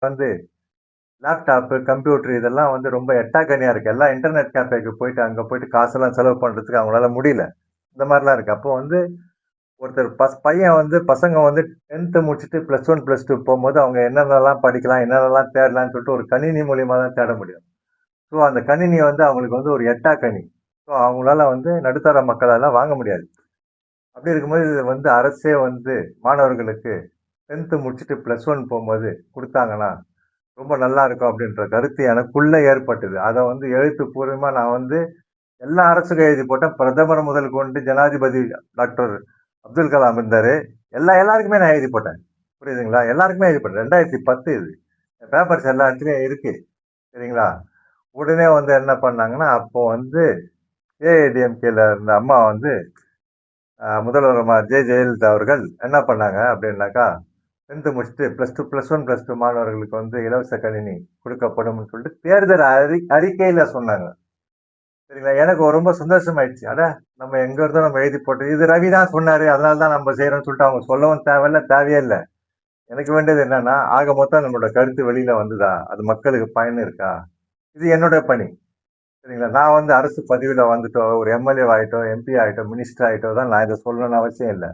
வந்து laptop, computer இதெல்லாம் வந்து ரொம்ப எட்டாக்கனியா இருக்கு. எல்லாம் இன்டர்நெட் கேஃபேக்கு போயிட்டு, அங்க போயிட்டு காசெல்லாம் செலவு பண்றதுக்கு அவங்களால முடியல. இந்த மாரிலாம் இருக்கு. அப்போ வந்து ஒருத்தர் பையன் வந்து பசங்க வந்து 10த் முடிச்சுட்டு +1, +2 போம்போது அவங்க என்னென்னலாம் படிக்கலாம், என்னென்னலாம் தேடலாம்ன்னு சொல்லிட்டு ஒரு கணினி மூலியமா தான் தேட முடியும். ஸோ அந்த கணினி வந்து அவங்களுக்கு வந்து ஒரு எட்டாக்கனி. ஸோ அவங்களால வந்து நடுத்தர மக்களால வாங்க முடியாது. அப்படி இருக்கும்போது இது வந்து அரசே வந்து மாணவர்களுக்கு 10த் முடிச்சுட்டு +1 போம்போது குடுத்தாங்கன்னா, ரொம்ப நல்லா இருக்கும் அப்படின்ற கருத்து எனக்குள்ள ஏற்பட்டது. அத வந்து எழுத்துப்பூர்வமா நான் வந்து எல்லா அரசுக்கும் எழுதி போட்டேன். பிரதமர் முதல் கொண்டு ஜனாதிபதி டாக்டர் அப்துல் கலாம் இருந்தாரு. எல்லாருக்குமே நான் எழுதி போட்டேன். புரியுதுங்களா? எல்லாருக்குமே எழுதி போட்டேன். 2010 இது. பேப்பர்ஸ் எல்லா இடத்துலயும் இருக்கு. சரிங்களா? உடனே வந்து என்ன பண்ணாங்கன்னா, அப்போ வந்து ஏஐடிஎம்கேல இருந்த அம்மா வந்து முதல்வருமா ஜெயலலிதா அவர்கள் என்ன பண்ணாங்க அப்படின்னாக்கா, 10த் முடிச்சுட்டு +1, +2 மாணவர்களுக்கு வந்து இலவச கணினி குடுக்கப்படும்னு சொல்லிட்டு தேர்தல் அறிக்கையில சொன்னாங்க. சரிங்களா? எனக்கு ரொம்ப சந்தோஷமாயிடுச்சு. அட! நம்ம எங்க இருந்தோ நம்ம எழுதி போட்டது. இது ரவி தான் சொன்னாரு. அதனால தான் நம்ம செய்றோம்ன்னு சொல்லிட்டு அவங்க சொல்லவும் தேவையில்ல, தேவையே இல்ல. எனக்கு வேண்டியது என்னன்னா, ஆக மொத்தம் நம்மளோட கருத்து வெளியில வந்துதா? அது மக்களுக்கு பயன் இருக்கா? இது என்னோட பணி. சரிங்களா? நான் வந்து அரசு பதவியில வந்துட்டோ, ஒரு எம்எல்ஏ ஆயிட்டோ, எம்பி ஆயிட்டோ, மினிஸ்டர் ஆயிட்டோ தான் நான் இத சொல்லணும்னு அவசியம் இல்ல.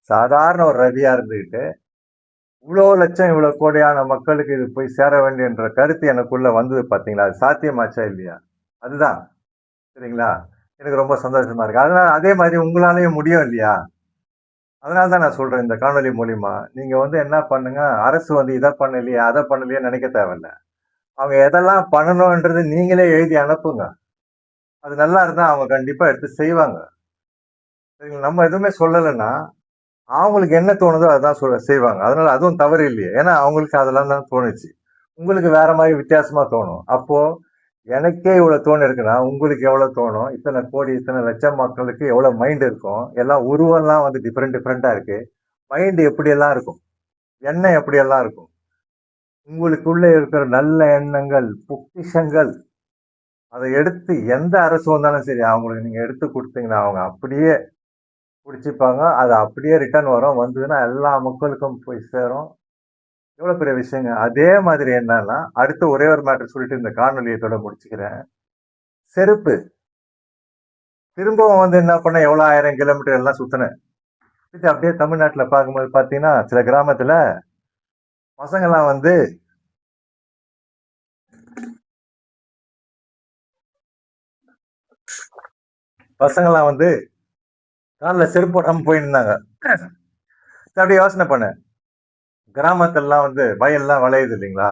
சாதாரண ஒரு ரவியா இருந்துகிட்டு, இவ்ளோ லட்சம், இவ்ளோ கோடியான மக்களுக்கு இது போய் சேர வேண்டியன்ற கருத்து எனக்குள்ள வந்தது பார்த்தீங்களா? அது சாத்தியமாச்சா இல்லையா? அதுதான். சரிங்களா? எனக்கு ரொம்ப சந்தோஷமா இருக்கு. அதனால அதே மாதிரி உங்களாலயும் முடியும் இல்லையா? அதனால தான் நான் சொல்றேன் இந்த காணொளி மூலியமா. நீங்க வந்து என்ன பண்ணுங்க, அரசு வந்து இத பண்ணலையே, அத பண்ணலையேன்னு நெனைக்க தேவையில்ல. அவங்க எதெல்லாம் பண்ணணும்ன்றது நீங்களே எழுதி அனுப்புங்க. அது நல்லா இருந்தா அவங்க கண்டிப்பா எடுத்து செய்வாங்க. சரிங்களா? நம்ம எதுவுமே சொல்லலன்னா, அவங்களுக்கு என்ன தோணுதோ அதான் செய்வாங்க. அதனால அதுவும் தவறு இல்லையே. ஏன்னா அவங்களுக்கு அதெல்லாம் தான் தோணுச்சு. உங்களுக்கு வேற மாரி வித்தியாசமா தோணும். அப்போ எனக்கே இவ்வளவு தோணிருக்குன்னா, உங்களுக்கு எவ்வளவு தோணும்? இத்தன கோடி, இத்தன லட்சம் மக்களுக்கு எவ்வளவு மைண்ட் இருக்கும்? எல்லாம் உருவம்லாம் வந்து டிஃபரெண்டா இருக்கு. மைண்ட் எப்படியெல்லாம் இருக்கும்? எண்ணம் எப்படியெல்லாம் இருக்கும்? உங்களுக்குள்ள இருக்கிற நல்ல எண்ணங்கள், பொக்கிஷங்கள், அத எடுத்து எந்த அரசு வந்தாலும் சரி, அவங்களுக்கு நீங்க எடுத்து குடுத்தீங்கன்னா, அவங்க அப்படியே புடிச்சுப்பாங்க. அது அப்படியே ரிட்டர்ன் வரும். வந்ததுன்னா எல்லா மக்களுக்கும் போய் சேரும். எவ்வளவு பெரிய விஷயங்க. அதே மாதிரி என்னன்னா, அடுத்து ஒரே ஒரு மேட்டர் சொல்லிட்டு இந்த காணொளிய இதோட முடிச்சுக்கிறேன். செருப்பு. திரும்பவும் வந்து என்ன பண்ணேன், எவ்வளோ 1000 கிலோமீட்டர் எல்லாம் சுத்துனேன். சுத்திட்டு அப்படியே தமிழ்நாட்டுல பார்க்கும்போது பார்த்தீங்கன்னா, சில கிராமத்துல பசங்கலாம் வந்து பசங்கலாம் வந்து கால்ல செருப்பு போடாம போயிருந்தாங்க. அப்படியே யோசனை பண்ணேன். கிராமத்துலலாம் வந்து வயல்லாம் விளையுது இல்லைங்களா?